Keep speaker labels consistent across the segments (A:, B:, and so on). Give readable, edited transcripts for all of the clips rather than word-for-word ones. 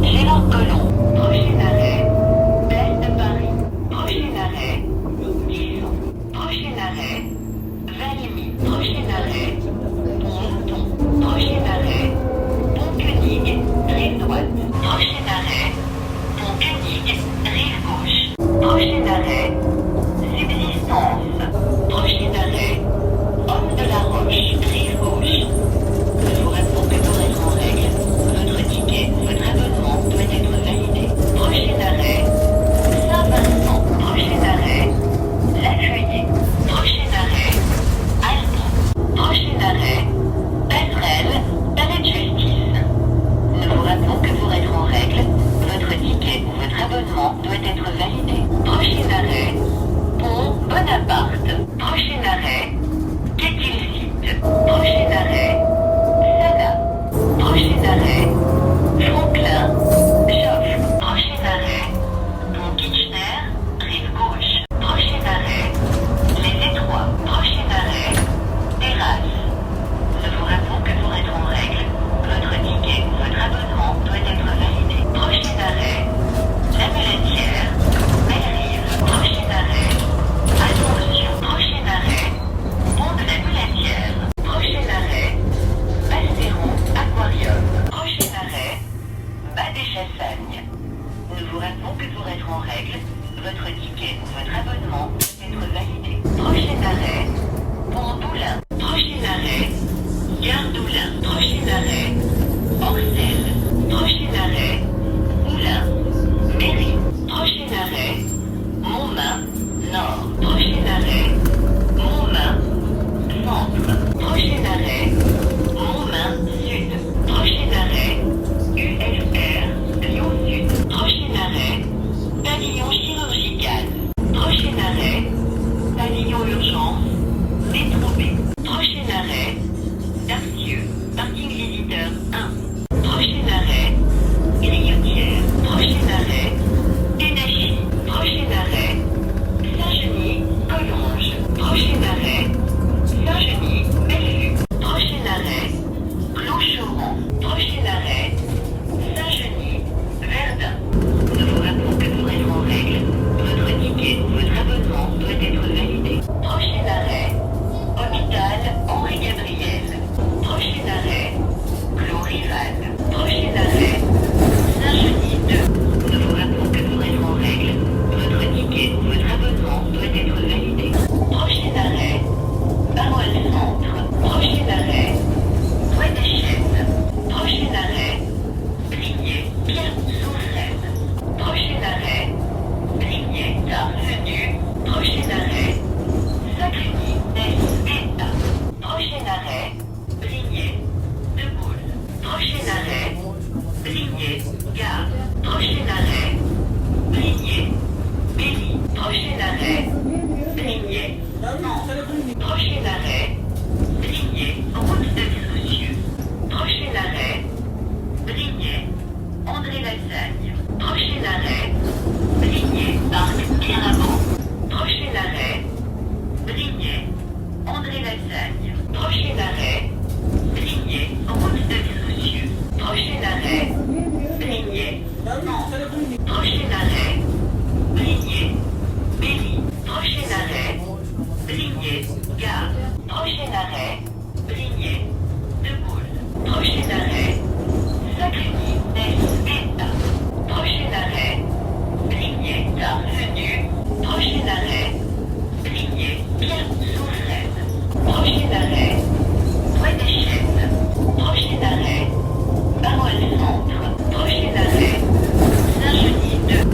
A: Gérard Collomb, prochain arrêt, Place de Paris, prochain arrêt, Disson, prochain arrêt, Valmy, prochain arrêt, Pont-Mouton, prochain arrêt, Pont-Koenig, rive droite, prochain arrêt, Pont-Koenig, rive gauche, prochain arrêt, Subsistance, prochain arrêt, Homme de la Roche, rive gauche. Nous vous rappelons que pour être en règle, votre ticket, votre abonnement doit être validé. Prochain arrêt, Saint-Vincent, prochain arrêt, La Feuillée, prochain arrêt, Alton, prochain arrêt, Passerelle, Palais de Justice. Nous vous rappelons que pour être en règle, votre ticket ou votre abonnement doit être validé. Prochain arrêt, Pont Bonaparte, prochain arrêt, Quai-Tilsit, prochain arrêt, Sana, prochain arrêt, Franklin, Joffre, prochain arrêt, Pont Kitchener, rive gauche, prochain arrêt, Les Étroits, prochain arrêt, Terrasse. Nous vous rappelons que pour être en règle, votre ticket ou votre abonnement doit être validé. Prochain arrêt, La Muletière, Belle-Rive, prochain arrêt, Attention, prochain arrêt, Pont de la Muletière, prochain arrêt, Pastéron, Aquarium, prochain arrêt, Bas des Chassagnes. Nous vous rappelons que pour être en règle, votre ticket ou votre abonnement doit être validé. Prochain arrêt, Pont d'Oulin, prochain arrêt, Gare d'Oulin, prochain arrêt, Orcel, prochain arrêt, Oulin, Mairie, prochain arrêt, Montmain, Nord, prochain arrêt, Montmain, Centre, prochain arrêt, Montmain, Sud, prochain arrêt, UFR, Lyon Sud, prochain arrêt, Pavillon chirurgical, prochain arrêt, Pavillon urgence, Métro B, prochain arrêt, Darcieux, parking visiteur 1, prochain arrêt, Griotière, prochain arrêt, Ténachy, prochain arrêt, Saint-Genis, Collonges, prochain arrêt, Saint-Genis, Bellevue, prochain arrêt, Clos-Chauron, prochain arrêt, Saint-Genis, Verdun. Nous vous rappelons que pour être en règle, votre ticket ou votre abonnement doit être validé. Prochain arrêt, Hôpital Henri-Gabriel, prochain arrêt, Clos Rival, prochain arrêt, Saint-Genis 2. Nous vous rappelons que pour être en règle, votre ticket ou votre abonnement doit être validé. Prochain arrêt, Barole Centre, prochain arrêt, Bois des Chênes, prochain arrêt, Brignais, Pierre-Souffrène, prochain arrêt, Brignais, Tard-Venu, prochain arrêt, Sacreny, Nest, prochain arrêt, Brignais, De Gaulle, prochain arrêt, Brignais, Gare, prochain arrêt, Brignais, Bély, prochain arrêt, Brignais, Mans, prochain arrêt, Brignais, route de Soucieux, prochain arrêt, Brignais, André-Lassagne, prochain arrêt, Brignais, Parc Mirabeau, prochain arrêt, Brignais, André-Lassagne, prochain arrêt, Brignais, route de Soucieux, prochain arrêt, Brignais, Mans, prochain arrêt, Brignais, Bély, prochain arrêt, Brignais, Gare, prochain arrêt, Brignais, De Gaulle, prochain arrêt, Sacreny, Nest, prochain arrêt, Brignais, Tard-Venu, prochain arrêt, Brignais, Pierre-Souffrène, prochain arrêt, Bois des Chênes, prochain arrêt, Barole Centre, prochain arrêt, Saint-Genis 2.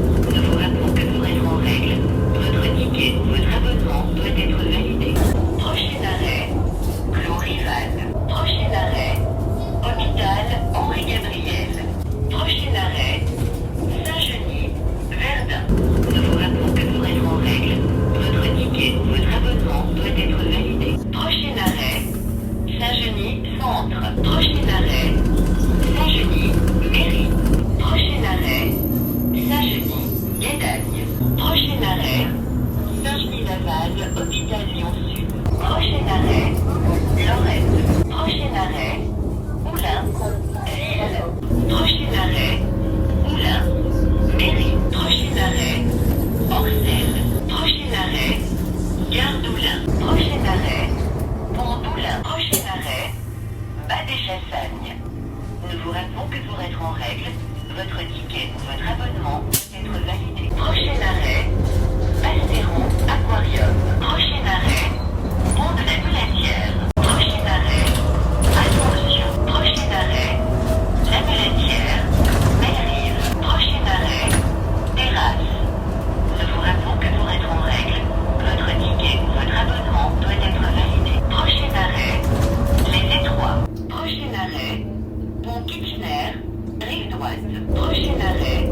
A: Votre ticket ou votre abonnement peut être validé. Prochain arrêt, Astéron Aquarium. Prochain arrêt, Pont de la Muletière. Prochain arrêt, attention. Prochain arrêt, La Muletière, Belle-Rive. Prochain arrêt, Terrasse. Nous vous rappelons que pour être en règle, votre ticket ou votre abonnement doit être validé. Prochain arrêt, Les Étroits. Prochain arrêt, Pont Kitchener, Rive droite. Prochain arrêt,